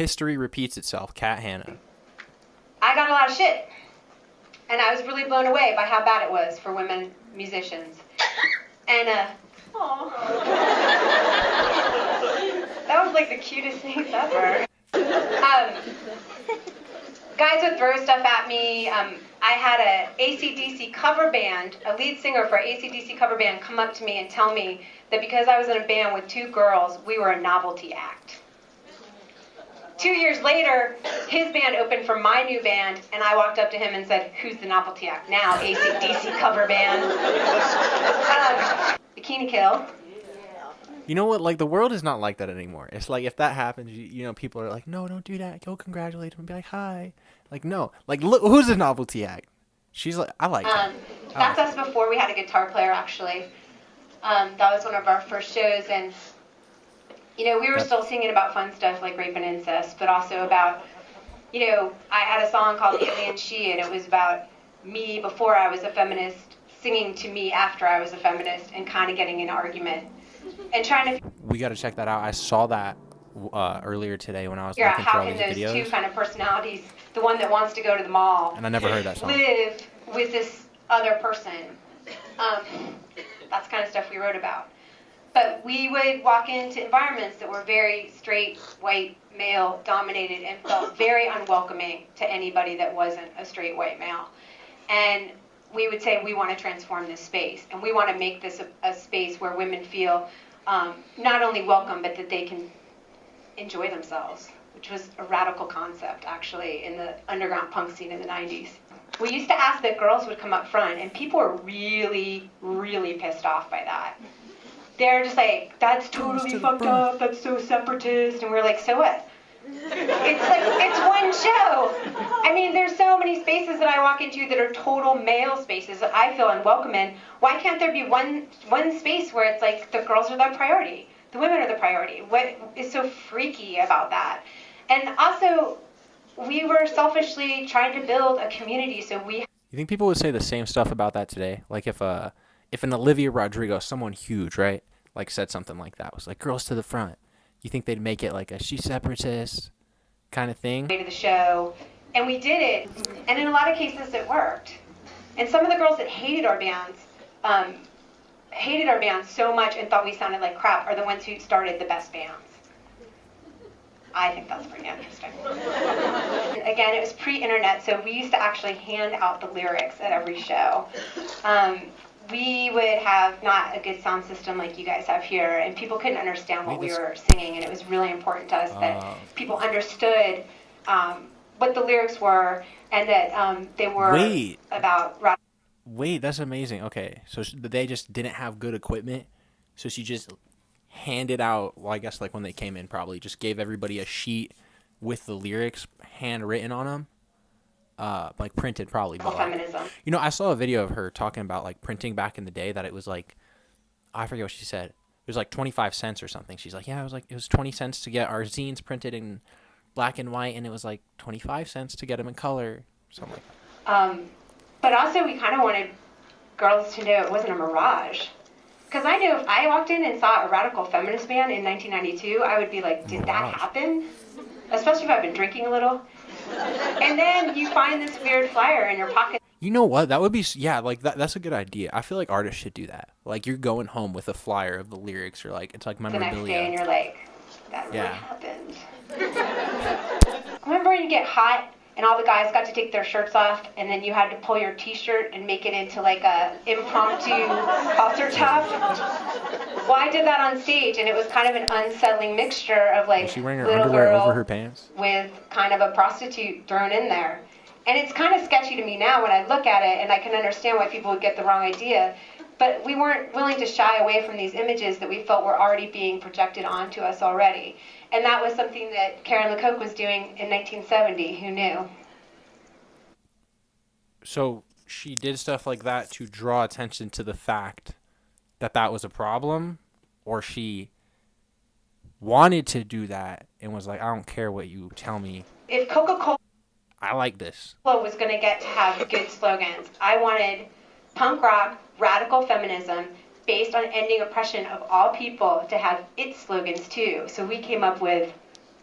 History repeats itself. Kat Hannah. I got a lot of shit. And I was really blown away by how bad it was for women musicians. And, that was like the cutest thing ever. Guys would throw stuff at me. I had a AC/DC cover band, a lead singer for AC/DC cover band, come up to me and tell me that because I was in a band with two girls, we were a novelty act. 2 years later, his band opened for my new band, and I walked up to him and said, "Who's the novelty act now? AC/DC cover band." Bikini Kill. You know what? Like, the world is not like that anymore. It's like, if that happens, you know, people are like, no, don't do that. Go congratulate him and be like, hi. Like, no. Like, look, who's the novelty act? She's like, I like her. That's us before we had a guitar player, actually. That was one of our first shows, and, you know, we were still singing about fun stuff like rape and incest, but also about, you know, I had a song called Alien She, and it was about me before I was a feminist singing to me after I was a feminist and kind of getting in an argument. And trying to. We got to check that out. I saw that earlier today when I was looking how through all these can videos. those two kind of personalities, the one that wants to go to the mall, and I never heard that song, live with this other person. That's kind of stuff we wrote about. But we would walk into environments that were very straight, white, male dominated and felt very unwelcoming to anybody that wasn't a straight white male. And we would say, we want to transform this space, and we want to make this a space where women feel not only welcome, but that they can enjoy themselves, which was a radical concept, actually, in the underground punk scene in the 90s. We used to ask that girls would come up front, and people were really, really pissed off by that. They're just like, that's totally fucked up, that's so separatist, and we're like, so what? It's like, it's one show. I mean, there's so many spaces that I walk into that are total male spaces that I feel unwelcome in. Why can't there be one space where it's like the girls are the priority, the women are the priority? What is so freaky about that? And also, we were selfishly trying to build a community, so we. You think people would say the same stuff about that today? Like if an Olivia Rodrigo, someone huge, right, like said something like that, was like, girls to the front. You think they'd make it like a she separatist kind of thing? To the show, and we did it, and in a lot of cases it worked. And some of the girls that hated our bands so much and thought we sounded like crap are the ones who started the best bands. I think that's pretty interesting. Again, it was pre-internet, so we used to actually hand out the lyrics at every show. We would have not a good sound system like you guys have here, and people couldn't understand what we were singing, and it was really important to us that people understood what the lyrics were, and that they were about rock. Wait, that's amazing. Okay, so they just didn't have good equipment, so she just handed out, well, I guess like when they came in probably, just gave everybody a sheet with the lyrics handwritten on them. Like printed probably. But feminism. You know, I saw a video of her talking about like printing back in the day, that it was like, I forget what she said. It was like 25 cents or something. She's like, yeah, it was 20 cents to get our zines printed in black and white, and it was like 25 cents to get them in color, something like that. But also we kind of wanted girls to know it wasn't a mirage. Because I knew if I walked in and saw a radical feminist band in 1992, I would be like, did that happen? Especially if I've been drinking a little. And then you find this weird flyer in your pocket. You know what? That would be, yeah, like that's a good idea. I feel like artists should do that. Like you're going home with a flyer of the lyrics, or like, it's like memorabilia. The next day and you're like, that really happened. Remember when you get hot and all the guys got to take their shirts off, and then you had to pull your t-shirt and make it into like a impromptu halter top? Well, I did that on stage, and it was kind of an unsettling mixture of like was she wearing her little underwear girl over her pants with kind of a prostitute thrown in there. And it's kind of sketchy to me now when I look at it, and I can understand why people would get the wrong idea. But we weren't willing to shy away from these images that we felt were already being projected onto us already. And that was something that Karen LeCoq was doing in 1970. Who knew? So she did stuff like that to draw attention to the fact that that was a problem, or she wanted to do that and was like, I don't care what you tell me. If Coca-Cola I like this was going to get to have good slogans, I wanted punk rock, radical feminism, based on ending oppression of all people, to have its slogans too. So we came up with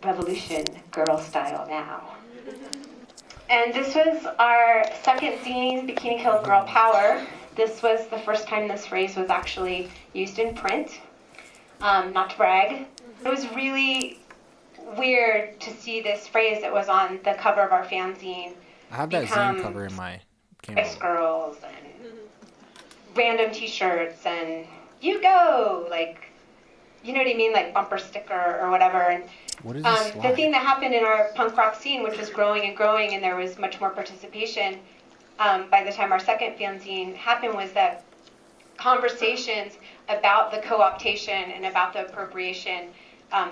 Revolution, girl style now. And this was our second zine, Bikini Kill, Girl Power. This was the first time this phrase was actually used in print. Not to brag. It was really weird to see this phrase that was on the cover of our fanzine. I have that zine cover in my camera. Spice Girls and random t-shirts and you go, like, you know what I mean, like bumper sticker or whatever. And what is this the thing that happened in our punk rock scene, which was growing and growing, and there was much more participation by the time our second fanzine happened, was that conversations about the co-optation and about the appropriation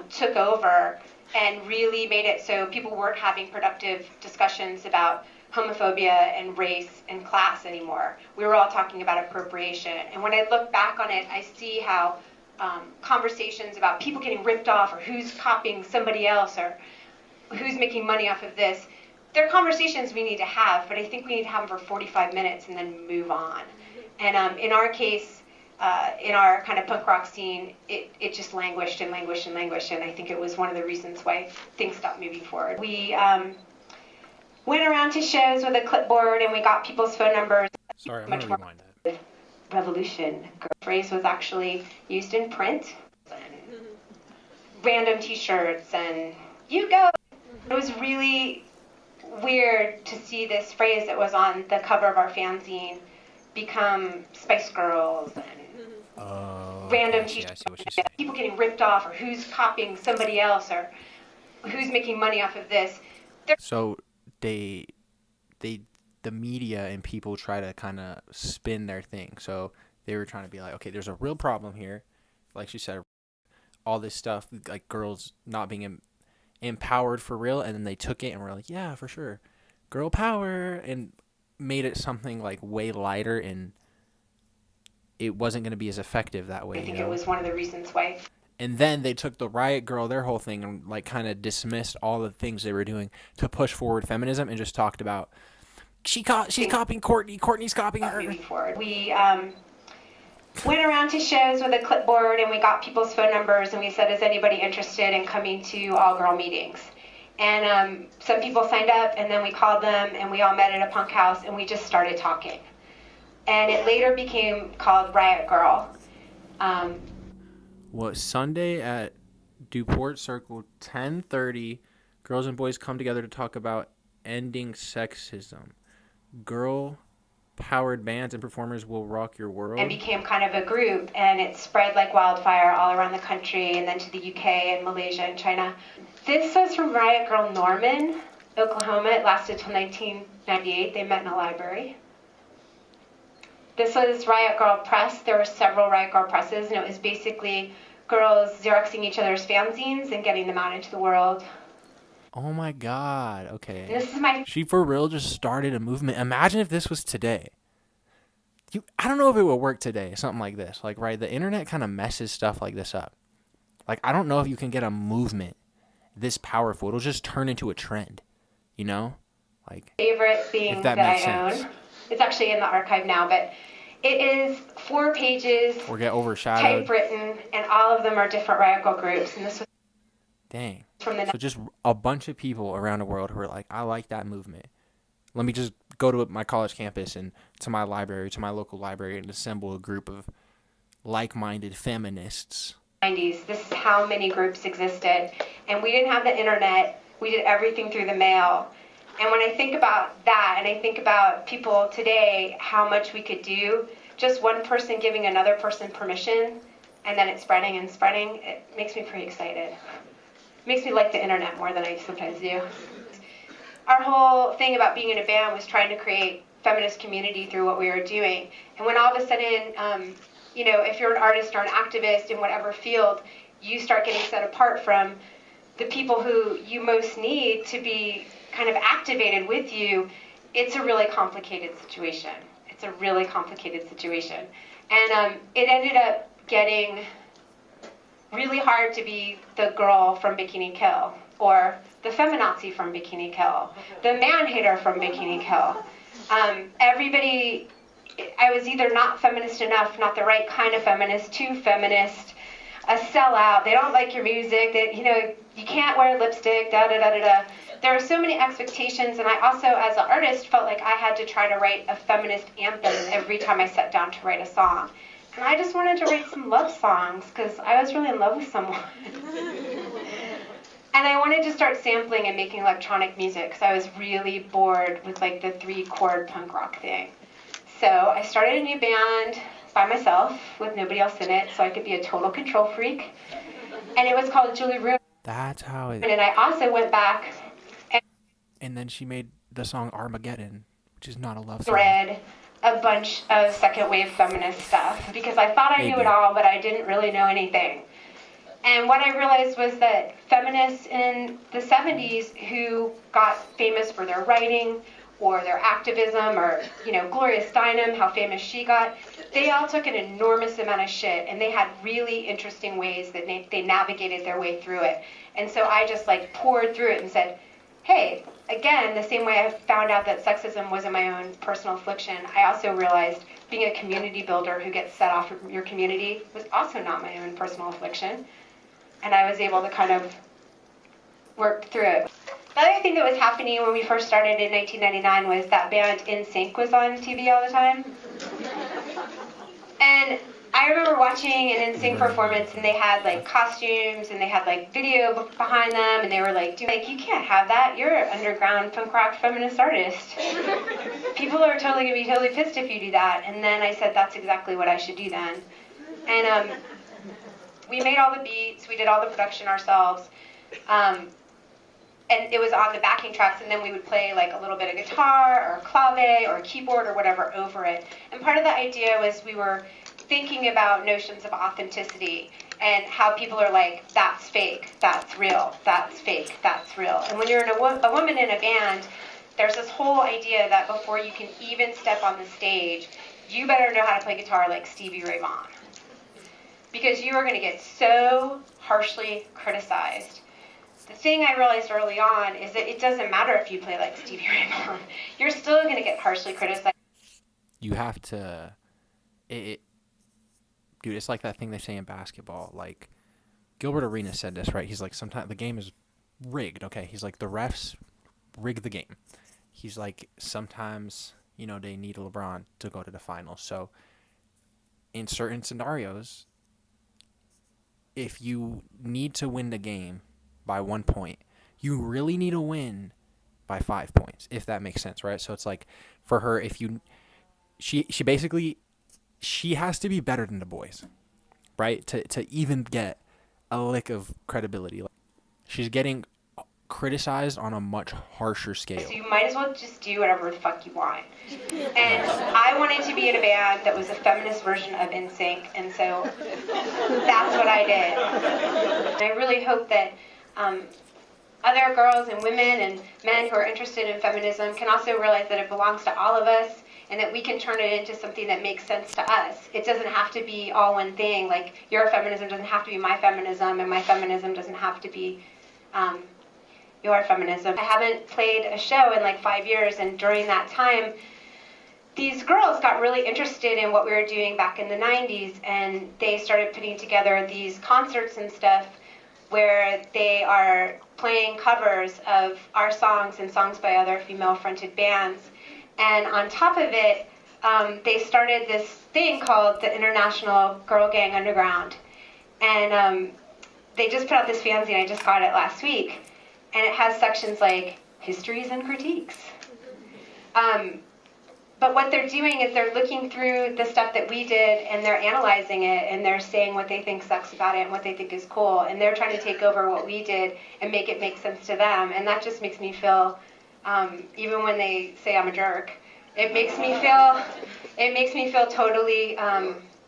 took over and really made it so people weren't having productive discussions about homophobia and race and class anymore. We were all talking about appropriation. And when I look back on it, I see how conversations about people getting ripped off or who's copying somebody else or who's making money off of this, they're conversations we need to have, but I think we need to have them for 45 minutes and then move on. And in our case, in our kind of punk rock scene, it just languished and languished and languished, and I think it was one of the reasons why things stopped moving forward. We went around to shows with a clipboard and we got people's phone numbers. Sorry, I'm going to rewind that. Revolution. The phrase was actually used in print. And random t-shirts and you go. It was really weird to see this phrase that was on the cover of our fanzine become Spice Girls and random t-shirts. I see what she's saying. People getting ripped off or who's copying somebody else or who's making money off of this. So the media and people try to kind of spin their thing. So they were trying to be like, okay, there's a real problem here. Like she said, all this stuff, like girls not being empowered for real. And then they took it and were like, yeah, for sure. Girl power. And made it something like way lighter, and it wasn't going to be as effective that way. I think it was one of the reasons why. And then they took the Riot Grrrl, their whole thing, and like kind of dismissed all the things they were doing to push forward feminism, and just talked about she's copying Courtney, Courtney's copying her. We went around to shows with a clipboard and we got people's phone numbers and we said, is anybody interested in coming to all-girl meetings? And some people signed up, and then we called them and we all met at a punk house and we just started talking. And it later became called Riot Grrrl. Sunday at Duport Circle, 10:30, girls and boys come together to talk about ending sexism. Girl-powered bands and performers will rock your world. And became kind of a group, and it spread like wildfire all around the country, and then to the UK and Malaysia and China. This was from Riot Grrrl Norman, Oklahoma. It lasted till 1998. They met in a library. This was Riot Grrrl Press. There were several Riot Grrrl presses, and it was basically girls Xeroxing each other's fanzines and getting them out into the world. Oh my God, okay. And this is She for real just started a movement. Imagine if this was today. I don't know if it would work today, something like this. Like, right, the internet kind of messes stuff like this up. Like, I don't know if you can get a movement this powerful. It'll just turn into a trend, you know? Like, favorite thing that I own. It's actually in the archive now, but it is 4 pages. Or get overshadowed. Typewritten, and all of them are different Riot Grrrl groups. And this was dang. From the so just a bunch of people around the world who are like, I like that movement. Let me just go to my college campus and to my library, to my local library, and assemble a group of like-minded feminists. 90s. This is how many groups existed. And we didn't have the internet. We did everything through the mail. And when I think about that, and I think about people today, how much we could do, just one person giving another person permission, and then it's spreading and spreading, it makes me pretty excited. It makes me like the internet more than I sometimes do. Our whole thing about being in a band was trying to create feminist community through what we were doing. And when all of a sudden, if you're an artist or an activist in whatever field, you start getting set apart from the people who you most need to be kind of activated with you, it's a really complicated situation. It's a really complicated situation. And it ended up getting really hard to be the girl from Bikini Kill, or the feminazi from Bikini Kill, the man-hater from Bikini Kill. I was either not feminist enough, not the right kind of feminist, too feminist. a sellout. They don't like your music. That, you can't wear lipstick. Da da da da da. There are so many expectations, and I also, as an artist, felt like I had to try to write a feminist anthem every time I sat down to write a song. And I just wanted to write some love songs because I was really in love with someone. And I wanted to start sampling and making electronic music because I was really bored with like the 3-chord punk rock thing. So I started a new band by myself with nobody else in it so I could be a total control freak. And it was called Julie Room. That's how it... And I also went back and then she made the song Armageddon, which is not a love song. Read a bunch of second wave feminist stuff because I thought I knew it all, but I didn't really know anything. And what I realized was that feminists in the 70s who got famous for their writing or their activism, or, Gloria Steinem, how famous she got, they all took an enormous amount of shit, and they had really interesting ways that they navigated their way through it. And so I just poured through it and said, hey, again, the same way I found out that sexism wasn't my own personal affliction, I also realized being a community builder who gets set off from your community was also not my own personal affliction. And I was able to kind of work through it. The other thing that was happening when we first started in 1999 was that band NSYNC was on TV all the time. And I remember watching an NSYNC performance, and they had costumes, and they had video behind them, and they were you can't have that. You're an underground punk rock feminist artist. People are totally gonna be totally pissed if you do that. And then I said that's exactly what I should do then. And we made all the beats, we did all the production ourselves, and it was on the backing tracks, and then we would play a little bit of guitar or clave or keyboard or whatever over it. And part of the idea was we were thinking about notions of authenticity and how people are that's fake, that's real, that's fake, that's real. And when you're a woman in a band, there's this whole idea that before you can even step on the stage, you better know how to play guitar like Stevie Ray Vaughan. Because you are going to get so harshly criticized. The thing I realized early on is that it doesn't matter if you play like Stevie Ray Vaughan. You're still going to get harshly criticized. You have to... Dude, it's like that thing they say in basketball. Gilbert Arenas said this, right? He's sometimes the game is rigged, okay? He's the refs rig the game. He's sometimes, they need LeBron to go to the finals. So in certain scenarios, if you need to win the game by 1 point, you really need to win by 5 points, if that makes sense, right? So it's for her, she basically, she has to be better than the boys, right? To even get a lick of credibility. She's getting criticized on a much harsher scale. So you might as well just do whatever the fuck you want. And I wanted to be in a band that was a feminist version of NSYNC, and so that's what I did. And I really hope that other girls and women and men who are interested in feminism can also realize that it belongs to all of us, and that we can turn it into something that makes sense to us. It doesn't have to be all one thing. Your feminism doesn't have to be my feminism, and my feminism doesn't have to be your feminism. I haven't played a show in 5 years, and during that time, these girls got really interested in what we were doing back in the 90s, and they started putting together these concerts and stuff where they are playing covers of our songs and songs by other female-fronted bands. And on top of it, they started this thing called the International Girl Gang Underground. And they just put out this fanzine, I just got it last week, and it has sections like histories and critiques. But what they're doing is they're looking through the stuff that we did, and they're analyzing it, and they're saying what they think sucks about it and what they think is cool, and they're trying to take over what we did and make it make sense to them. And that just makes me feel, even when they say I'm a jerk, it makes me feel totally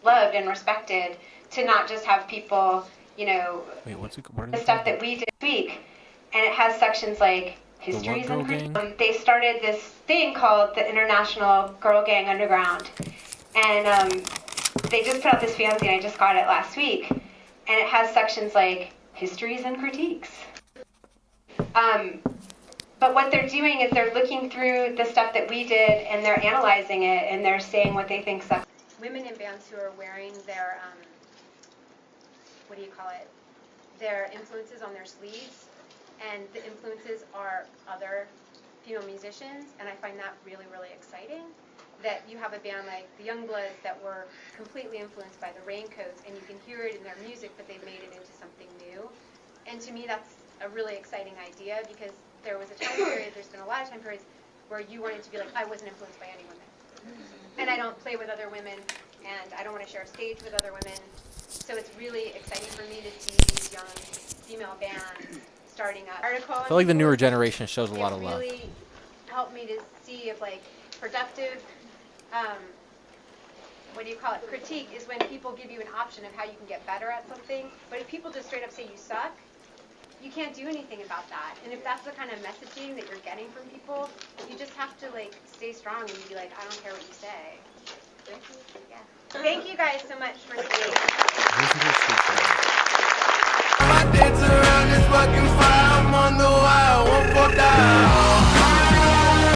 loved and respected to not just have people, Wait, what the stuff that we did this week. And it has sections like histories and critiques. They started this thing called the International Girl Gang Underground. And they just put out this fanzine, I just got it last week. And it has sections like histories and critiques. But what they're doing is they're looking through the stuff that we did, and they're analyzing it, and they're saying what they think sucks. Women in bands who are wearing their what do you call it, their influences on their sleeves, and the influences are other female musicians, and I find that really, really exciting. That you have a band like the Youngbloods that were completely influenced by the Raincoats, and you can hear it in their music, but they've made it into something new. And to me, that's a really exciting idea, because there was a time period, there's been a lot of time periods, where you wanted to be like, I wasn't influenced by any women. And I don't play with other women, and I don't want to share a stage with other women. So it's really exciting for me to see these young female bands starting up. I feel like the newer generation shows a lot of love. It really helped me to see if, like, productive, what do you call it, critique is when people give you an option of how you can get better at something. But if people just straight up say you suck, you can't do anything about that. And if that's the kind of messaging that you're getting from people, you just have to, like, stay strong and be like, I don't care what you say. Thank you. Yeah. Thank you guys so much for staying. Listen to her speech today. I dance around this fucking fire.